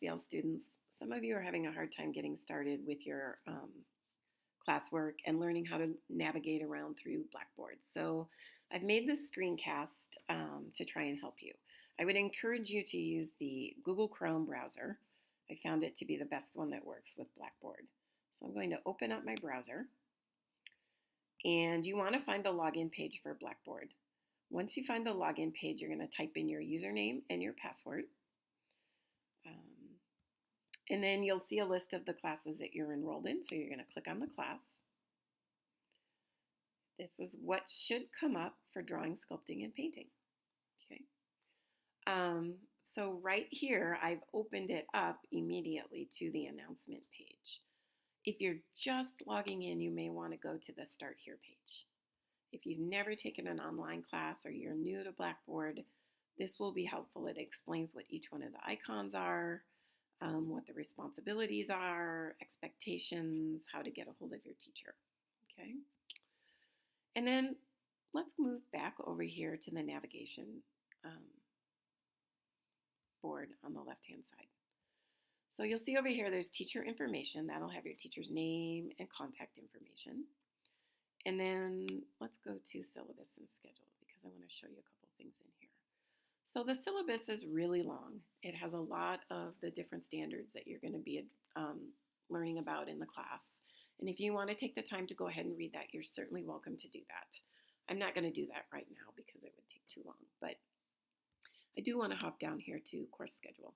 SVL students, some of you are having a hard time getting started with your classwork and learning how to navigate around through Blackboard. So I've made this screencast to try and help you. I would encourage you to use the Google Chrome browser. I found it to be the best one that works with Blackboard. So I'm going to open up my browser, and you want to find the login page for Blackboard. Once you find the login page, you're going to type in your username and your password. And then you'll see a list of the classes that you're enrolled in. So you're going to click on the class. This is what should come up for drawing, sculpting, and painting. Okay. So right here, I've opened it up immediately to the announcement page. If you're just logging in, you may want to go to the Start Here page. If you've never taken an online class or you're new to Blackboard, this will be helpful. It explains what each one of the icons are, what the responsibilities are, expectations, how to get a hold of your teacher. Okay. And then let's move back over here to the navigation board on the left-hand side. So you'll see over here there's teacher information. That'll have your teacher's name and contact information. And then let's go to syllabus and schedule because I want to show you a couple things in here. So the syllabus is really long. It has a lot of the different standards that you're going to be learning about in the class. And if you want to take the time to go ahead and read that, you're certainly welcome to do that. I'm not going to do that right now because it would take too long, but I do want to hop down here to course schedule.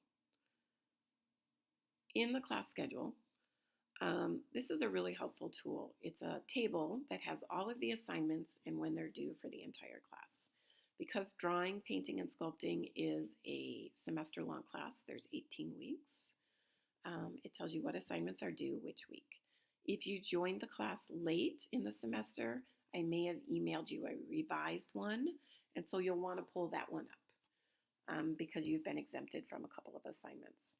In the class schedule, this is a really helpful tool. It's a table that has all of the assignments and when they're due for the entire class. Because drawing, painting, and sculpting is a semester-long class, there's 18 weeks. It tells you what assignments are due which week. If you joined the class late in the semester, I may have emailed you a revised one, and so you'll want to pull that one up because you've been exempted from a couple of assignments.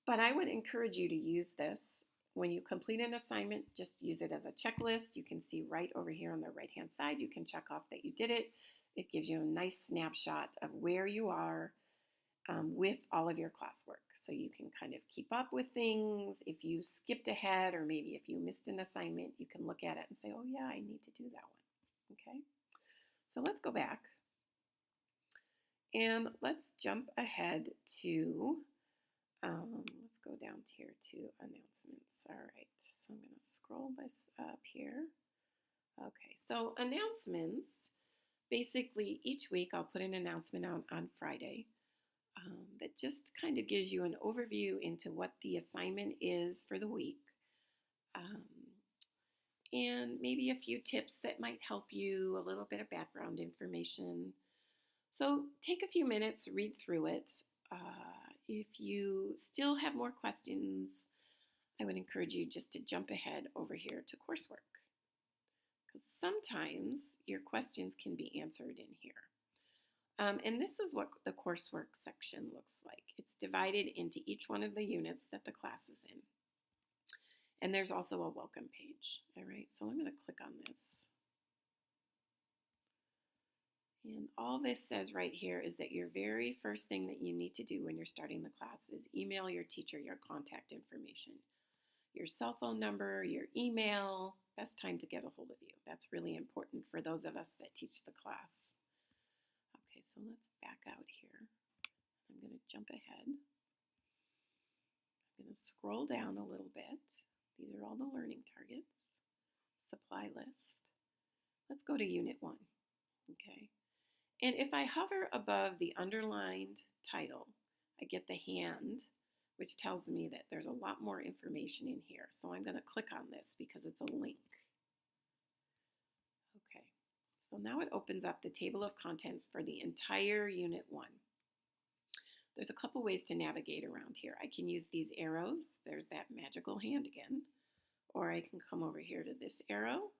But I would encourage you to use this. When you complete an assignment, just use it as a checklist. You can see right over here on the right-hand side, you can check off that you did it. It gives you a nice snapshot of where you are with all of your classwork. So you can kind of keep up with things. If you skipped ahead or maybe if you missed an assignment, you can look at it and say, oh yeah, I need to do that one. Okay, so let's go back. And let's jump ahead to let's go down here to announcements. All right, so I'm going to scroll this up here. Okay, so announcements, basically each week I'll put an announcement out on Friday that just kind of gives you an overview into what the assignment is for the week and maybe a few tips that might help you, a little bit of background information. So take a few minutes, read through it. If you still have more questions, I would encourage you just to jump ahead over here to coursework, because sometimes your questions can be answered in here. And this is what the coursework section looks like. It's divided into each one of the units that the class is in. And there's also a welcome page. All right, so I'm going to click on this. And all this says right here is that your very first thing that you need to do when you're starting the class is email your teacher your contact information. Your cell phone number, your email, best time to get a hold of you. That's really important for those of us that teach the class. Okay, so let's back out here. I'm going to jump ahead. I'm going to scroll down a little bit. These are all the learning targets. Supply list. Let's go to Unit 1. Okay. And if I hover above the underlined title, I get the hand, which tells me that there's a lot more information in here. So I'm going to click on this because it's a link. Okay, so now it opens up the table of contents for the entire Unit 1. There's a couple ways to navigate around here. I can use these arrows. There's that magical hand again. Or I can come over here to this arrow,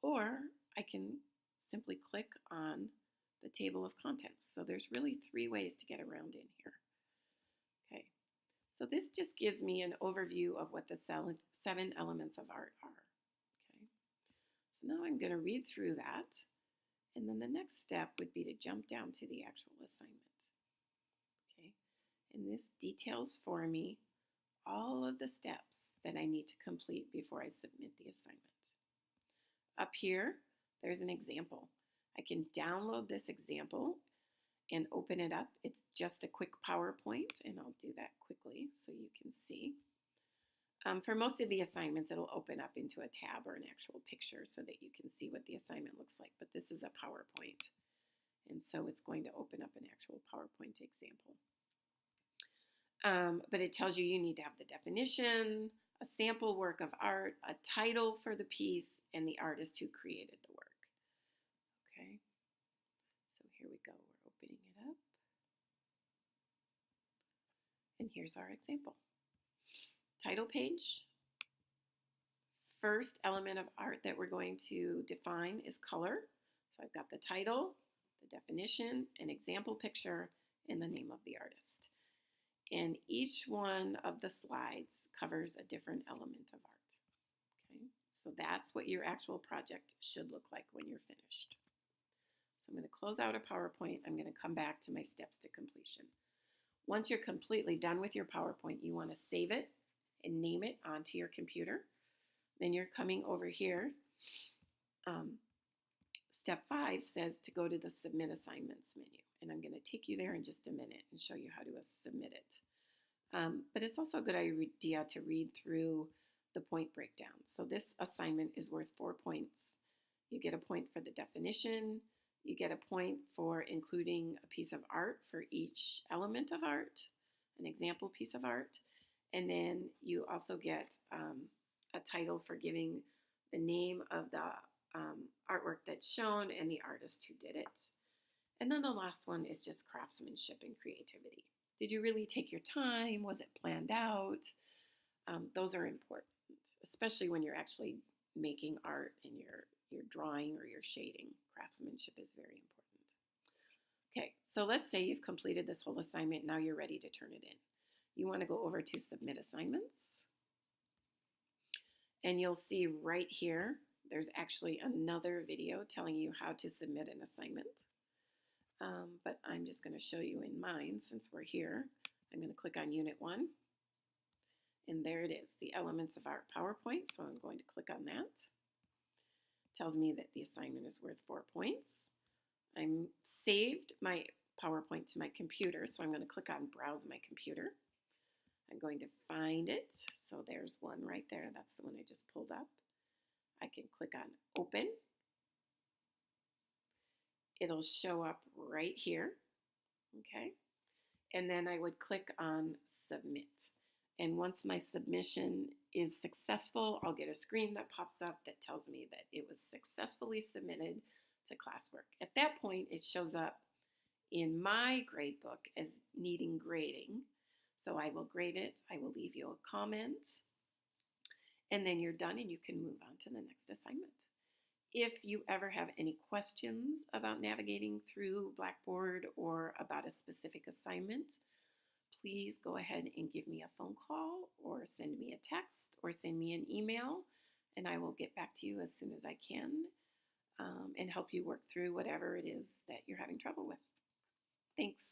or I can simply click on the table of contents. So there's really 3 ways to get around in here. Okay, so this just gives me an overview of what the 7 elements of art are. Okay, so now I'm going to read through that, and then the next step would be to jump down to the actual assignment. Okay, And this details for me all of the steps that I need to complete before I submit the assignment. Up here, there's an example. I can download this example and open it up. It's just a quick PowerPoint, and I'll do that quickly so you can see. For most of the assignments, it'll open up into a tab or an actual picture so that you can see what the assignment looks like, but this is a PowerPoint, and so it's going to open up an actual PowerPoint example. But it tells you need to have the definition, a sample work of art, a title for the piece, and the artist who created the work. Okay, so here we go. We're opening it up. And here's our example. Title page. First element of art that we're going to define is color. So I've got the title, the definition, an example picture, and the name of the artist. And each one of the slides covers a different element of art. Okay, so that's what your actual project should look like when you're finished. So I'm going to close out a PowerPoint. I'm going to come back to my steps to completion. Once you're completely done with your PowerPoint, you want to save it and name it onto your computer. Then you're coming over here. Step 5 says to go to the Submit Assignments menu. And I'm going to take you there in just a minute and show you how to submit it. But it's also a good idea to read through the point breakdown. So this assignment is worth 4 points. You get a point for the definition. You get a point for including a piece of art for each element of art, an example piece of art. And then you also get a title for giving the name of the artwork that's shown and the artist who did it. And then the last one is just craftsmanship and creativity. Did you really take your time? Was it planned out? Those are important, especially when you're actually making art and you're drawing or you're shading. Craftsmanship is very important. Okay, so let's say you've completed this whole assignment. Now you're ready to turn it in. You want to go over to Submit Assignments. And you'll see right here, there's actually another video telling you how to submit an assignment. But I'm just going to show you in mine since we're here. I'm going to click on Unit 1. And there it is, the elements of our PowerPoint. So I'm going to click on that. It tells me that the assignment is worth 4 points. I'm saved my PowerPoint to my computer. So I'm going to click on Browse My Computer. I'm going to find it. So there's one right there. That's the one I just pulled up. I can click on Open. It'll show up right here, okay? And then I would click on Submit. And once my submission is successful, I'll get a screen that pops up that tells me that it was successfully submitted to classwork. At that point, it shows up in my grade book as needing grading. So I will grade it. I will leave you a comment. And then you're done and you can move on to the next assignment. If you ever have any questions about navigating through Blackboard or about a specific assignment, please go ahead and give me a phone call or send me a text or send me an email, and I will get back to you as soon as I can and help you work through whatever it is that you're having trouble with. Thanks.